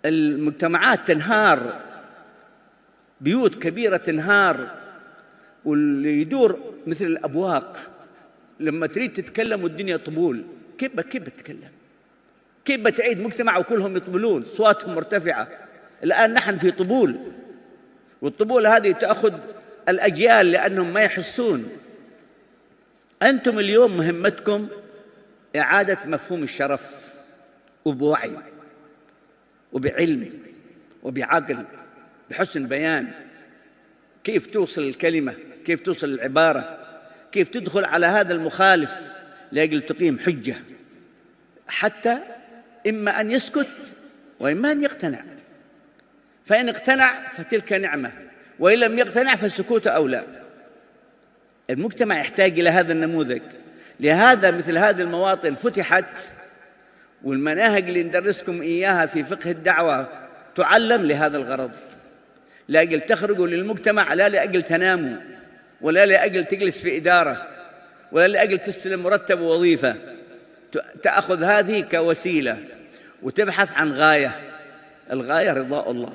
المجتمعات تنهار، بيوت كبيرة تنهار، واللي يدور مثل الأبواق. لما تريد تتكلم والدنيا طبول، كيف بتتكلم؟ كيف بتعيد مجتمع وكلهم يطبلون أصواتهم مرتفعة؟ الآن نحن في طبول، والطبول هذه تأخذ الأجيال لأنهم ما يحسون. أنتم اليوم مهمتكم إعادة مفهوم الشرف، وبوعي وبعلم وبعقل، بحسن بيان، كيف توصل الكلمة، كيف توصل العبارة، كيف تدخل على هذا المخالف لأجل تقيم حجة، حتى إما أن يسكت وإما أن يقتنع. فإن اقتنع فتلك نعمة، وإن لم يقتنع فالسكوت أولى. المجتمع يحتاج إلى هذا النموذج. لهذا مثل هذه المواطن فتحت، والمناهج اللي ندرسكم إياها في فقه الدعوة تعلم لهذا الغرض، لأجل تخرجوا للمجتمع، لا لأجل تناموا، ولا لأجل تجلس في إدارة، ولا لأجل تستلم مرتب ووظيفة. تأخذ هذه كوسيلة وتبحث عن غاية. الغاية رضاء الله،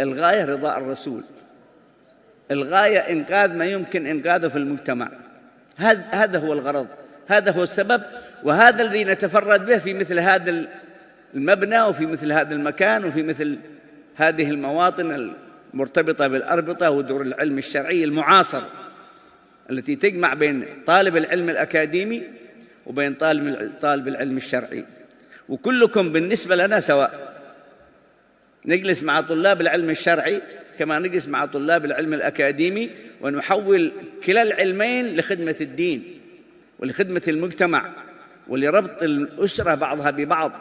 الغاية رضاء الرسول، الغاية إنقاذ ما يمكن إنقاذه في المجتمع. هذا هو الغرض، هذا هو السبب، وهذا الذي نتفرد به في مثل هذا المبنى، وفي مثل هذا المكان، وفي مثل هذه المواطن المرتبطة بالأربطة ودور العلم الشرعي المعاصر، التي تجمع بين طالب العلم الأكاديمي وبين طالب العلم الشرعي. وكلكم بالنسبة لنا سواء، نجلس مع طلاب العلم الشرعي كما نجلس مع طلاب العلم الأكاديمي، ونحول كلا العلمين لخدمة الدين ولخدمة المجتمع ولربط الأسرة بعضها ببعض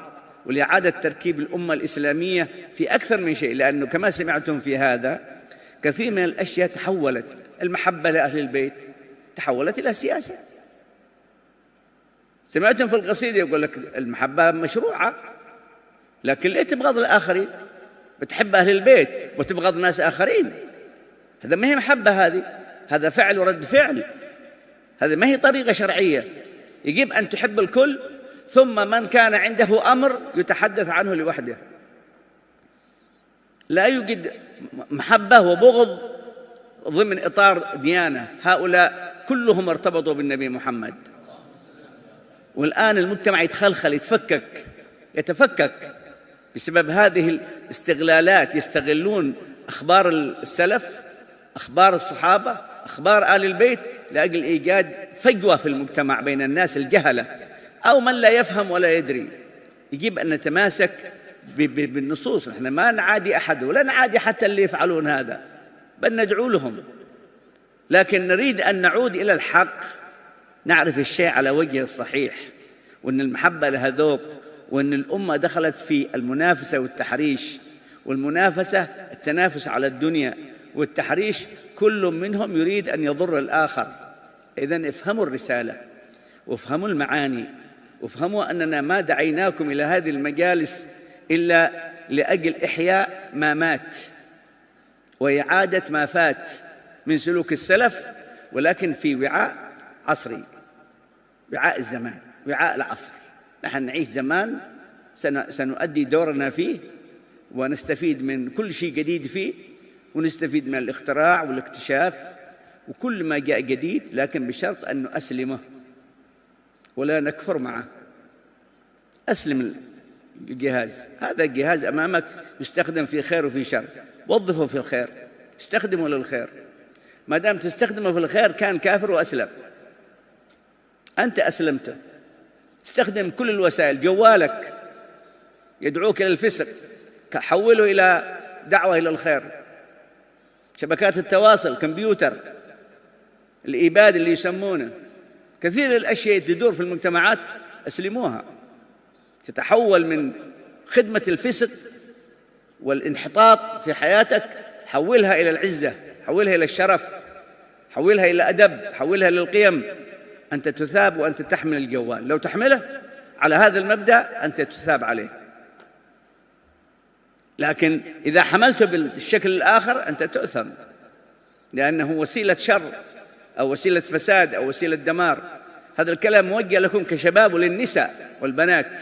ولإعادة تركيب الأمة الإسلامية في أكثر من شيء. لأنه كما سمعتم في هذا كثير من الأشياء تحولت. المحبة لأهل البيت تحولت إلى سياسة. سمعتم في القصيدة يقول لك المحبة مشروعة، لكن ليه تبغض الآخرين؟ بتحب أهل البيت وتبغض ناس آخرين، هذا ما هي محبة، هذا فعل ورد فعل، هذه ما هي طريقة شرعية. يجب أن تحب الكل، ثم من كان عنده أمر يتحدث عنه لوحده. لا يوجد محبة وبغض ضمن إطار ديانة. هؤلاء كلهم ارتبطوا بالنبي محمد، والآن المجتمع يتخلخل، يتفكك بسبب هذه الاستغلالات. يستغلون أخبار السلف، أخبار الصحابة، أخبار آل البيت لأجل إيجاد فجوة في المجتمع بين الناس الجهلة أو من لا يفهم ولا يدري. يجب أن نتماسك بالنصوص. نحن ما نعادي أحد ولا نعادي حتى اللي يفعلون هذا، بل ندعو لهم، لكن نريد أن نعود إلى الحق، نعرف الشيء على وجهه الصحيح، وأن المحبة لها ذوق، وأن الأمة دخلت في المنافسة والتحريش. والمنافسة التنافس على الدنيا، والتحريش كل منهم يريد أن يضر الآخر. إذن افهموا الرسالة وافهموا المعاني، وافهموا أننا ما دعيناكم إلى هذه المجالس إلا لأجل إحياء ما مات وإعادة ما فات من سلوك السلف، ولكن في وعاء عصري، وعاء الزمان، وعاء العصر. نحن نعيش زمان سنؤدي دورنا فيه، ونستفيد من كل شيء جديد فيه، ونستفيد من الاختراع والاكتشاف وكل ما جاء جديد، لكن بشرط أن نؤسلمه ولا نكفر معه. أسلم الجهاز، هذا الجهاز أمامك يستخدم في خير وفي شر، وظفه في الخير، استخدمه للخير. ما دام تستخدمه في الخير كان كافر وأسلم، أنت أسلمته. استخدم كل الوسائل. جوالك يدعوك إلى الفسق، حوله إلى دعوة إلى الخير. شبكات التواصل، كمبيوتر، الإيباد اللي يسمونه، كثير الأشياء تدور في المجتمعات أسلموها، تتحول من خدمة الفسق والانحطاط في حياتك، حولها إلى العزة، حولها إلى الشرف، حولها إلى أدب، حولها للقيم. أنت تثاب وأنت تحمل الجوال، لو تحمله على هذا المبدأ أنت تثاب عليه. لكن إذا حملته بالشكل الآخر أنت تؤثم، لأنه وسيلة شر أو وسيلة فساد أو وسيلة دمار. هذا الكلام موجه لكم كشباب وللنساء والبنات.